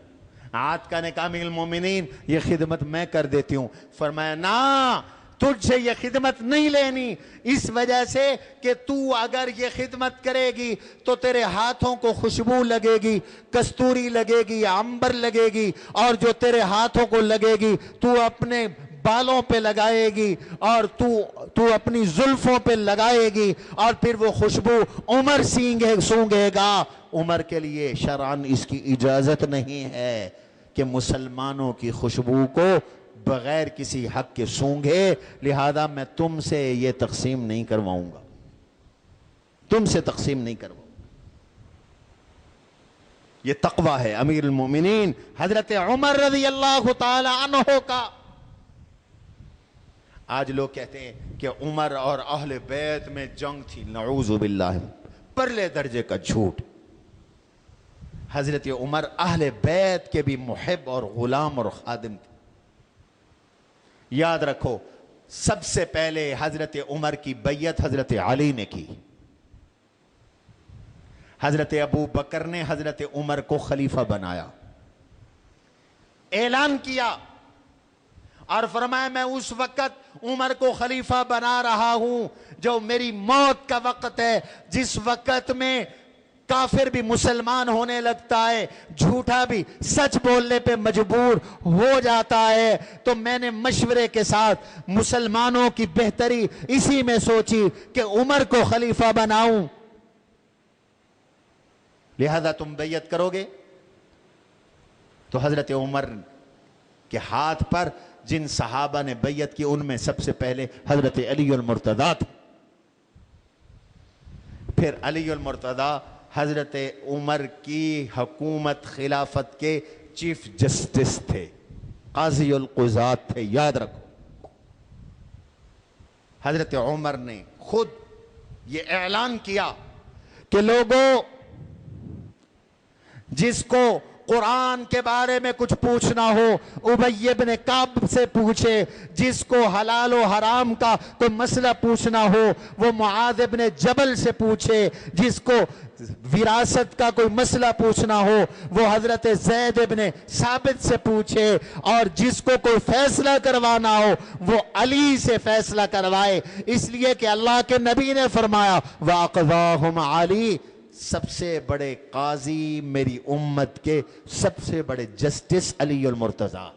عاتقہ نے کہا امیر المومنین یہ خدمت میں کر دیتی ہوں۔ فرمایا نا، تجھ سے یہ خدمت نہیں لینی، اس وجہ سے کہ تو اگر یہ خدمت کرے گی تو تیرے ہاتھوں کو خوشبو لگے گی، کستوری لگے گی، عنبر لگے گی، اور جو تیرے ہاتھوں کو لگے گی تو اپنے بالوں پہ لگائے گی اور تو اپنی زلفوں پہ لگائے گی، اور پھر وہ خوشبو عمر سونگے گا۔ عمر کے لیے شرعاً اس کی اجازت نہیں ہے، کہ مسلمانوں کی خوشبو کو بغیر کسی حق کے سونگھے، لہذا میں تم سے یہ تقسیم نہیں کرواؤں گا، تم سے تقسیم نہیں کرواؤں گا۔ یہ تقویٰ ہے امیر المومنین حضرت عمر رضی اللہ تعالی عنہ کا۔ آج لوگ کہتے ہیں کہ عمر اور اہل بیت میں جنگ تھی، نعوذ باللہ، پرلے درجے کا جھوٹ۔ حضرت عمر اہل بیت کے بھی محب اور غلام اور خادم تھے۔ یاد رکھو، سب سے پہلے حضرت عمر کی بیعت حضرت علی نے کی۔ حضرت ابو بکر نے حضرت عمر کو خلیفہ بنایا، اعلان کیا اور فرمایا میں اس وقت عمر کو خلیفہ بنا رہا ہوں جو میری موت کا وقت ہے، جس وقت میں کافر بھی مسلمان ہونے لگتا ہے، جھوٹا بھی سچ بولنے پہ مجبور ہو جاتا ہے۔ تو میں نے مشورے کے ساتھ مسلمانوں کی بہتری اسی میں سوچی کہ عمر کو خلیفہ بناؤں، لہذا تم بیعت کرو گے؟ تو حضرت عمر کے ہاتھ پر جن صحابہ نے بیعت کی ان میں سب سے پہلے حضرت علی المرتضیٰ تھے۔ پھر علی المرتضیٰ حضرت عمر کی حکومت خلافت کے چیف جسٹس تھے، قاضی القضات تھے، یاد رکھو۔ حضرت عمر نے خود یہ اعلان کیا کہ لوگوں، جس کو قرآن کے بارے میں کچھ پوچھنا ہو ابی ابن کعب سے پوچھے، جس کو حلال و حرام کا کوئی مسئلہ پوچھنا ہو وہ معاذ ابن جبل سے پوچھے، جس کو وراثت کا کوئی مسئلہ پوچھنا ہو وہ حضرت زید ابن ثابت سے پوچھے، اور جس کو کوئی فیصلہ کروانا ہو وہ علی سے فیصلہ کروائے، اس لیے کہ اللہ کے نبی نے فرمایا وَأَقْضَاهُمْ عَلِي، سب سے بڑے قاضی میری امت کے سب سے بڑے جسٹس علی المرتضیٰ،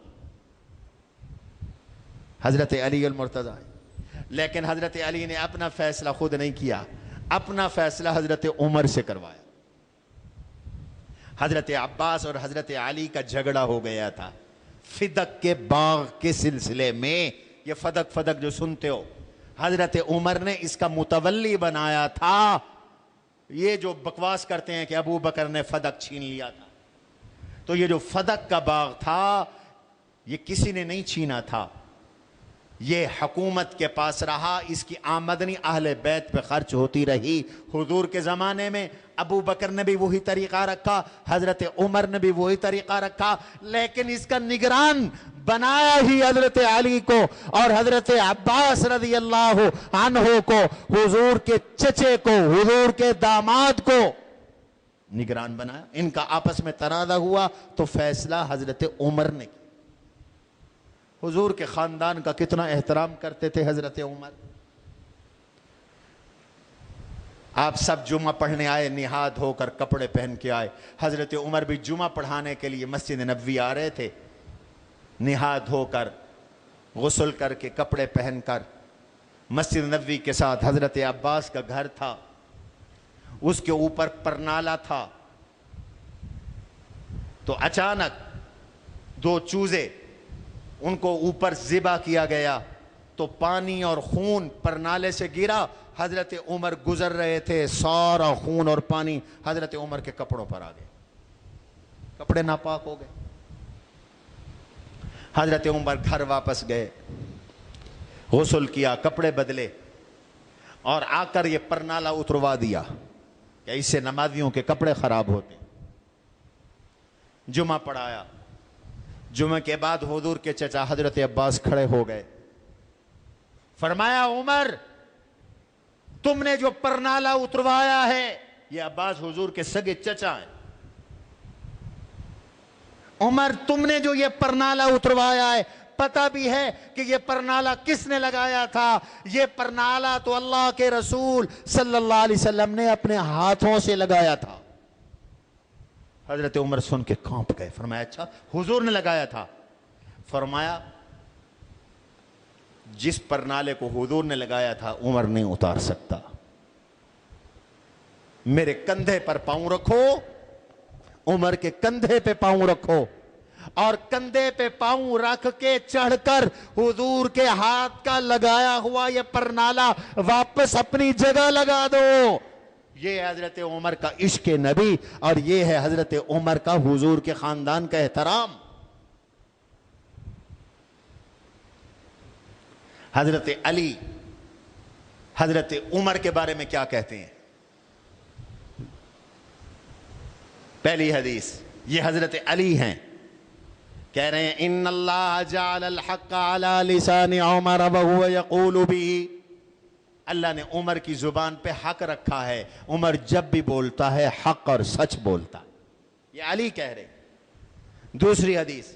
حضرت علی المرتضیٰ۔ لیکن حضرت علی نے اپنا فیصلہ خود نہیں کیا، اپنا فیصلہ حضرت عمر سے کروایا۔ حضرت عباس اور حضرت علی کا جھگڑا ہو گیا تھا فدق کے باغ کے سلسلے میں۔ یہ فدق جو سنتے ہو، حضرت عمر نے اس کا متولی بنایا تھا۔ یہ جو بکواس کرتے ہیں کہ ابو بکر نے فدق چھین لیا تھا، تو یہ جو فدق کا باغ تھا یہ کسی نے نہیں چھینا تھا، یہ حکومت کے پاس رہا، اس کی آمدنی اہل بیت پہ خرچ ہوتی رہی۔ حضور کے زمانے میں ابو بکر نے بھی وہی طریقہ رکھا، حضرت عمر نے بھی وہی طریقہ رکھا، لیکن اس کا نگران بنایا ہی حضرت علی کو اور حضرت عباس رضی اللہ عنہ کو، حضور کے چچے کو، حضور کے داماد کو نگران بنایا۔ ان کا آپس میں تنازع ہوا تو فیصلہ حضرت عمر نے کیا۔ حضور کے خاندان کا کتنا احترام کرتے تھے حضرت عمر۔ آپ سب جمعہ پڑھنے آئے، نہاد ہو کر کپڑے پہن کے آئے، حضرت عمر بھی جمعہ پڑھانے کے لیے مسجد نبوی آ رہے تھے، نہاد ہو کر، غسل کر کے، کپڑے پہن کر۔ مسجد نبوی کے ساتھ حضرت عباس کا گھر تھا، اس کے اوپر پرنالا تھا، تو اچانک دو چوزے، ان کو اوپر ذبح کیا گیا تو پانی اور خون پرنالے سے گرا، حضرت عمر گزر رہے تھے، سارا خون اور پانی حضرت عمر کے کپڑوں پر آ گئے، کپڑے ناپاک ہو گئے۔ حضرت عمر گھر واپس گئے، غسل کیا، کپڑے بدلے، اور آ کر یہ پرنالہ اتروا دیا کہ اس سے نمازیوں کے کپڑے خراب ہوتے۔ جمعہ پڑھایا، جمعہ کے بعد حضور کے چچا حضرت عباس کھڑے ہو گئے، فرمایا عمر تم نے جو پرنالہ اتروایا ہے، یہ عباس حضور کے سگے چچا ہیں، عمر تم نے جو یہ پرنالہ اتروایا ہے، پتہ بھی ہے کہ یہ پرنالہ کس نے لگایا تھا؟ یہ پرنالہ تو اللہ کے رسول صلی اللہ علیہ وسلم نے اپنے ہاتھوں سے لگایا تھا۔ حضرت عمر سن کے کانپ گئے، فرمایا اچھا حضور نے لگایا تھا؟ فرمایا جس پرنالے کو حضور نے لگایا تھا عمر نہیں اتار سکتا، میرے کندھے پر پاؤں رکھو، عمر کے کندھے پہ پاؤں رکھو، اور کندھے پہ پاؤں رکھ کے چڑھ کر حضور کے ہاتھ کا لگایا ہوا یہ پرنالا واپس اپنی جگہ لگا دو. یہ ہے حضرت عمر کا عشق نبی اور یہ ہے حضرت عمر کا حضور کے خاندان کا احترام. حضرت علی حضرت عمر کے بارے میں کیا کہتے ہیں؟ پہلی حدیث یہ حضرت علی ہیں، کہہ رہے ہیں ان اللہ جعل الحق علی لسان عمر وهو يقول به. اللہ نے عمر کی زبان پہ حق رکھا ہے، عمر جب بھی بولتا ہے حق اور سچ بولتا ہے. یہ علی کہہ رہے ہیں. دوسری حدیث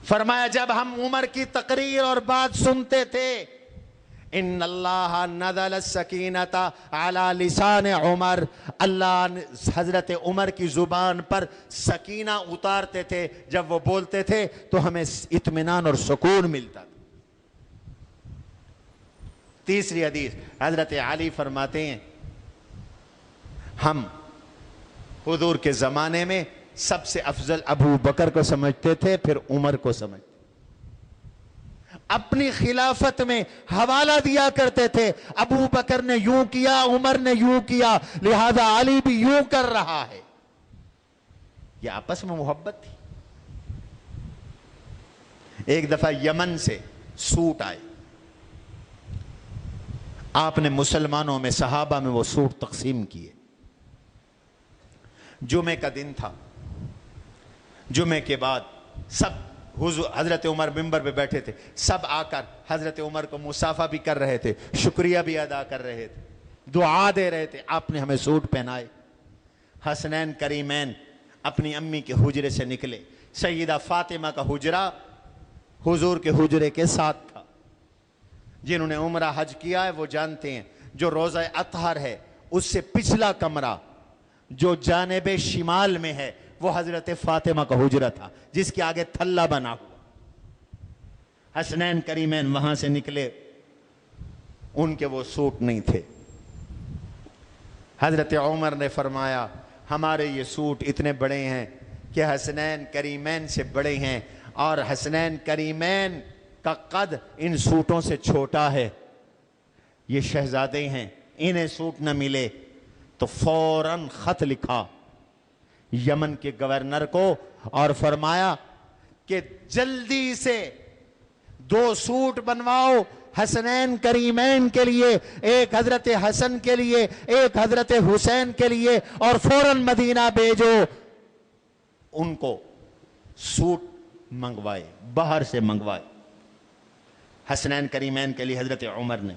فرمایا جب ہم عمر کی تقریر اور بات سنتے تھے ان اللہ نزل السکینۃ علی لسان عمر، اللہ حضرت عمر کی زبان پر سکینہ اتارتے تھے، جب وہ بولتے تھے تو ہمیں اطمینان اور سکون ملتا تھا. تیسری حدیث حضرت علی فرماتے ہیں ہم حضور کے زمانے میں سب سے افضل ابو بکر کو سمجھتے تھے، پھر عمر کو سمجھتے. اپنی خلافت میں حوالہ دیا کرتے تھے، ابو بکر نے یوں کیا، عمر نے یوں کیا، لہذا علی بھی یوں کر رہا ہے. یہ آپس میں محبت تھی. ایک دفعہ یمن سے سوٹ آئے، آپ نے مسلمانوں میں صحابہ میں وہ سوٹ تقسیم کیے. جمعے کا دن تھا، جمعے کے بعد سب حضرت عمر منبر پہ بیٹھے تھے، سب آ کر حضرت عمر کو مصافحہ بھی کر رہے تھے، شکریہ بھی ادا کر رہے تھے، دعا دے رہے تھے. آپ نے ہمیں سوٹ پہنائے. حسنین کریمین اپنی امی کے حجرے سے نکلے. سیدہ فاطمہ کا حجرہ حضور کے حجرے کے ساتھ تھا. جنہوں نے عمرہ حج کیا ہے وہ جانتے ہیں، جو روضہ اطہر ہے اس سے پچھلا کمرہ جو جانب شمال میں ہے وہ حضرت فاطمہ کا حجرہ تھا، جس کے آگے تھلہ بنا ہوا. حسنین کریمین وہاں سے نکلے، ان کے وہ سوٹ نہیں تھے. حضرت عمر نے فرمایا ہمارے یہ سوٹ اتنے بڑے ہیں کہ حسنین کریمین سے بڑے ہیں، اور حسنین کریمین کا قد ان سوٹوں سے چھوٹا ہے. یہ شہزادے ہیں، انہیں سوٹ نہ ملے تو فوراً خط لکھا یمن کے گورنر کو اور فرمایا کہ جلدی سے 2 سوٹ بنواؤ حسنین کریمین کے لیے، ایک حضرت حسن کے لیے، ایک حضرت حسین کے لیے، اور فوراً مدینہ بھیجو. ان کو سوٹ منگوائے، باہر سے منگوائے حسنین کریمین کے لیے حضرت عمر نے.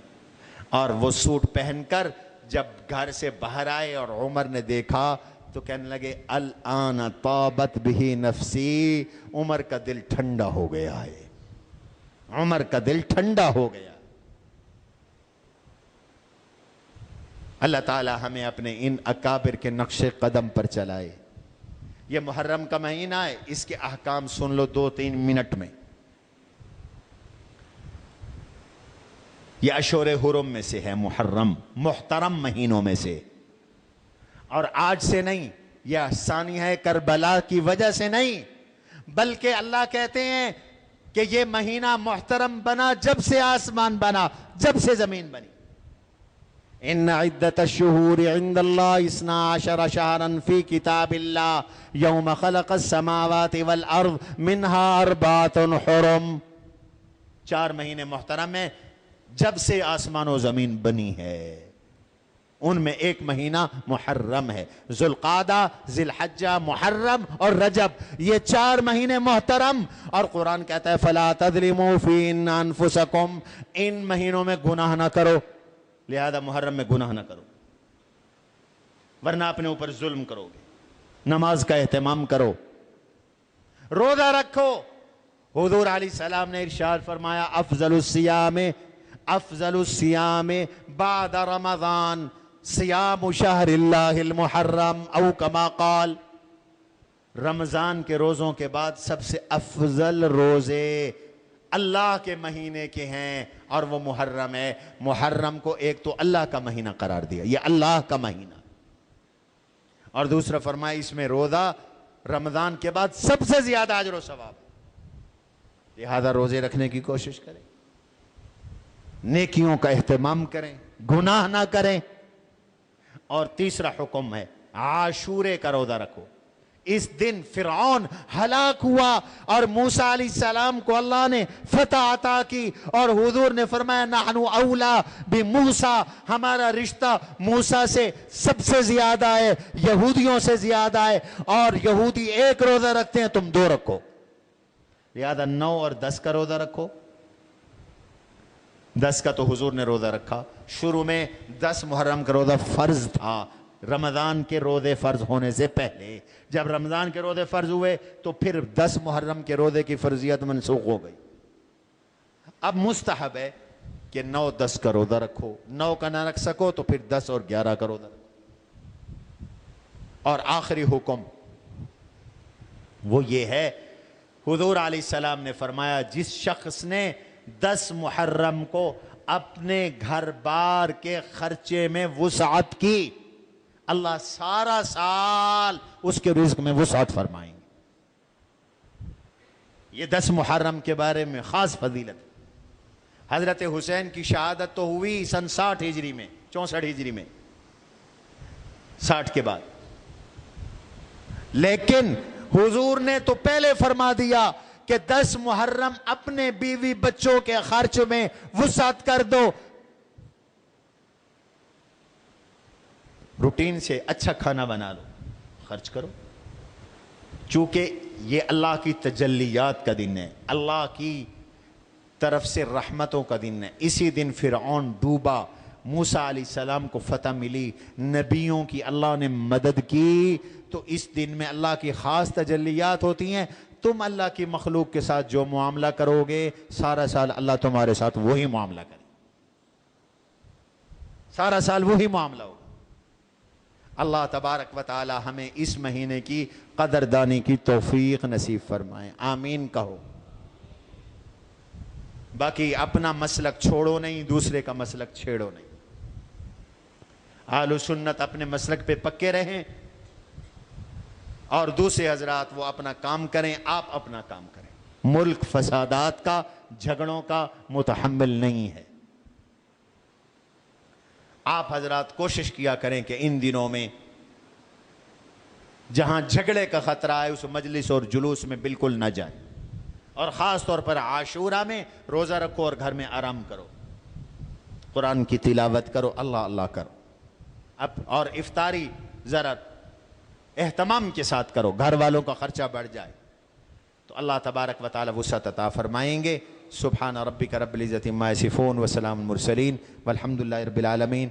اور وہ سوٹ پہن کر جب گھر سے باہر آئے اور عمر نے دیکھا تو کہنے لگے الآن طابت بہ نفسی، عمر کا دل ٹھنڈا ہو گیا ہے، عمر کا دل ٹھنڈا ہو گیا. اللہ تعالی ہمیں اپنے ان اکابر کے نقش قدم پر چلائے. یہ محرم کا مہینہ ہے، اس کے احکام سن لو 2-3 منٹ میں. یہ اشہر حرم میں سے ہے، محرم محترم مہینوں میں سے. اور آج سے نہیں، یہ ثانیہ کربلا کی وجہ سے نہیں، بلکہ اللہ کہتے ہیں کہ یہ مہینہ محترم بنا جب سے آسمان بنا، جب سے زمین بنی. ان عدت الشہور عند اللہ 12 شہرا فی کتاب اللہ یوم خلق السماوات والارض منها 4 حرم. 4 مہینے محترم ہیں جب سے آسمان و زمین بنی ہے، ان میں ایک مہینہ محرم ہے. ذوالقعدہ، ذی الحجہ، محرم اور رجب، یہ 4 مہینے محترم. اور قرآن کہتا ہے فَلَا تَظْلِمُوا فِيهِنَّ أَنفُسَكُمْ، ان مہینوں میں گناہ نہ کرو، لہذا محرم میں گناہ نہ کرو ورنہ اپنے اوپر ظلم کرو گے. نماز کا اہتمام کرو، روزہ رکھو. حضور علیہ السلام نے ارشاد فرمایا افضل الصیام بعد رمضان صیام شہر اللہ المحرم او کما قال. رمضان کے روزوں کے بعد سب سے افضل روزے اللہ کے مہینے کے ہیں اور وہ محرم ہے. محرم کو ایک تو اللہ کا مہینہ قرار دیا، یہ اللہ کا مہینہ، اور دوسرا فرمایا اس میں روزہ رمضان کے بعد سب سے زیادہ اجر و ثواب ہے۔ لہذا روزے رکھنے کی کوشش کریں، نیکیوں کا اہتمام کریں، گناہ نہ کریں۔ اور تیسرا حکم ہے عاشورے کا روزہ رکھو۔ اس دن فرعون ہلاک ہوا اور موسیٰ علیہ السلام کو اللہ نے فتح عطا کی، اور حضور نے فرمایا نحن اولا بموسیٰ، ہمارا رشتہ موسیٰ سے سب سے زیادہ ہے، یہودیوں سے زیادہ ہے، اور یہودی ایک روزہ رکھتے ہیں، تم 2 رکھو۔ لہذا 9 اور 10 کا روزہ رکھو۔ 10 کا تو حضور نے روزہ رکھا، شروع میں 10 محرم کا روزہ فرض تھا، رمضان کے روزے فرض ہونے سے پہلے۔ جب رمضان کے روزے فرض ہوئے تو پھر 10 محرم کے روزے کی فرضیت منسوخ ہو گئی۔ اب مستحب ہے کہ 9 10 کا روزہ رکھو، 9 کا نہ رکھ سکو تو پھر 10 اور 11 کا روزہ رکھو۔ اور آخری حکم وہ یہ ہے، حضور علیہ السلام نے فرمایا جس شخص نے 10 محرم کو اپنے گھر بار کے خرچے میں وسعت کی، اللہ سارا سال اس کے رزق میں وسعت فرمائیں گے۔ یہ 10 محرم کے بارے میں خاص فضیلت ہے۔ حضرت حسین کی شہادت تو ہوئی سن 60 ہجری میں، 64 ہجری میں، 60 کے بعد، لیکن حضور نے تو پہلے فرما دیا کہ 10 محرم اپنے بیوی بچوں کے خرچ میں وسعت کر دو، روٹین سے اچھا کھانا بنا لو، خرچ کرو۔ چونکہ یہ اللہ کی تجلیات کا دن ہے، اللہ کی طرف سے رحمتوں کا دن ہے۔ اسی دن فرعون ڈوبا، موسیٰ علیہ السلام کو فتح ملی، نبیوں کی اللہ نے مدد کی، تو اس دن میں اللہ کی خاص تجلیات ہوتی ہیں۔ تم اللہ کی مخلوق کے ساتھ جو معاملہ کرو گے سارا سال اللہ تمہارے ساتھ وہی معاملہ کرے، سارا سال وہی معاملہ ہوگا۔ اللہ تبارک و تعالی ہمیں اس مہینے کی قدردانی کی توفیق نصیب فرمائے، آمین کہو۔ باقی اپنا مسلک چھوڑو نہیں، دوسرے کا مسلک چھیڑو نہیں۔ اہل سنت اپنے مسلک پہ پکے رہیں، اور دوسرے حضرات وہ اپنا کام کریں، آپ اپنا کام کریں۔ ملک فسادات کا، جھگڑوں کا متحمل نہیں ہے۔ آپ حضرات کوشش کیا کریں کہ ان دنوں میں جہاں جھگڑے کا خطرہ ہے اس مجلس اور جلوس میں بالکل نہ جائیں، اور خاص طور پر عاشورہ میں روزہ رکھو اور گھر میں آرام کرو، قرآن کی تلاوت کرو، اللہ اللہ کرو۔ اور افطاری ذرا اہتمام کے ساتھ کرو، گھر والوں کا خرچہ بڑھ جائے تو اللہ تبارک و تعالی وسعت عطا فرمائیں گے۔ سبحان ربک رب العزت عما یصفون وسلام المرسلین والحمد للہ رب العالمین۔